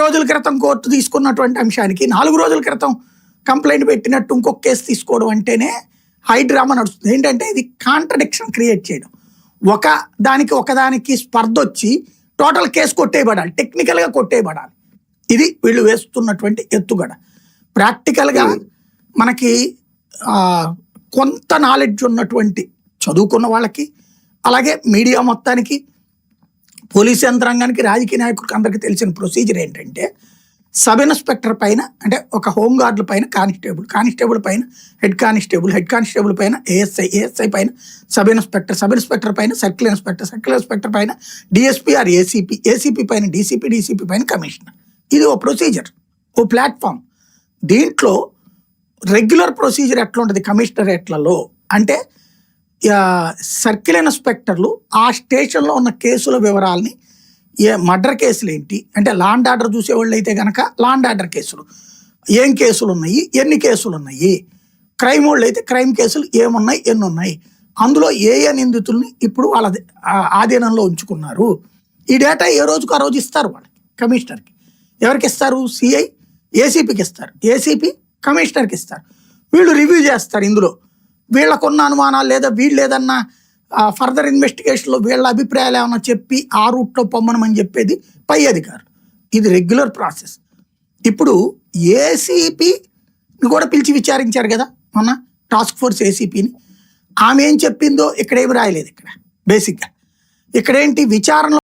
రోజుల క్రితం కోర్టు తీసుకున్నటువంటి అంశానికి 4 రోజుల క్రితం కంప్లైంట్ పెట్టినట్టు ఇంకొక కేసు తీసుకోవడం అంటేనే హై డ్రామా నడుస్తుంది. ఏంటంటే ఇది కాంట్రడిక్షన్ క్రియేట్ చేయడం, ఒకదానికి స్పర్ధ వచ్చి టోటల్ కేసు కొట్టేయబడాలి, టెక్నికల్గా కొట్టేయబడాలి. ఇది వీళ్ళు వేస్తున్నటువంటి ఎత్తుగడ. ప్రాక్టికల్గా మనకి కొంత నాలెడ్జ్ ఉన్నటువంటి చదువుకున్న వాళ్ళకి, అలాగే మీడియా మొత్తానికి, పోలీస్ యంత్రాంగానికి, రాజకీయ నాయకులకు అందరికీ తెలిసిన ప్రొసీజర్ ఏంటంటే సబ్ ఇన్స్పెక్టర్ పైన, అంటే ఒక హోంగార్డుల పైన కానిస్టేబుల్ పైన హెడ్ కానిస్టేబుల్ పైన ఏఎస్ఐ పైన సబ్ ఇన్స్పెక్టర్ పైన సర్కిల్ ఇన్స్పెక్టర్ పైన డిఎస్పీ ఆర్ ఏసీపీ పైన డీసీపీ పైన కమిషనర్. ఇది ఓ ప్రొసీజర్, ఓ ప్లాట్ఫామ్. దీంట్లో రెగ్యులర్ ప్రొసీజర్ ఎట్లా ఉంటుంది కమిషనరేట్లలో అంటే సర్కిల్ ఇన్స్పెక్టర్లు ఆ స్టేషన్లో ఉన్న కేసుల వివరాలని, మర్డర్ కేసులు ఏంటి అంటే లా అండ్ ఆర్డర్ చూసేవాళ్ళు అయితే కనుక లా అండ్ ఆర్డర్ కేసులు ఏం కేసులు ఉన్నాయి, ఎన్ని కేసులు ఉన్నాయి, క్రైమ్ వాళ్ళు అయితే క్రైమ్ కేసులు ఏమున్నాయి, ఎన్ని ఉన్నాయి, అందులో ఏ నిందితుల్ని ఇప్పుడు వాళ్ళ ఆధీనంలో ఉంచుకున్నారు, ఈ డేటా ఏ రోజుకు ఆ రోజు ఇస్తారు వాళ్ళకి, కమిషనర్కి. ఎవరికి ఇస్తారు? సిఐ ఏసీపీకి ఇస్తారు, ఏసీపీ కమిషనర్కి ఇస్తారు. వీళ్ళు రివ్యూ చేస్తారు. ఇందులో వీళ్ళకున్న అనుమానాలు లేదా వీళ్ళు ఏదన్నా ఫర్దర్ ఇన్వెస్టిగేషన్లో వీళ్ళ అభిప్రాయాలు ఏమన్నా చెప్పి ఆ రూట్లో పొమ్మనమని చెప్పేది పై అధికారులు. ఇది రెగ్యులర్ ప్రాసెస్. ఇప్పుడు ఏసీపీని కూడా పిలిచి విచారించారు కదా మొన్న, టాస్క్ ఫోర్స్ ఏసీపీని. ఆమె ఏం చెప్పిందో ఇక్కడ ఏమి రాయలేదు. ఇక్కడ బేసిక్గా ఇక్కడేంటి విచారణ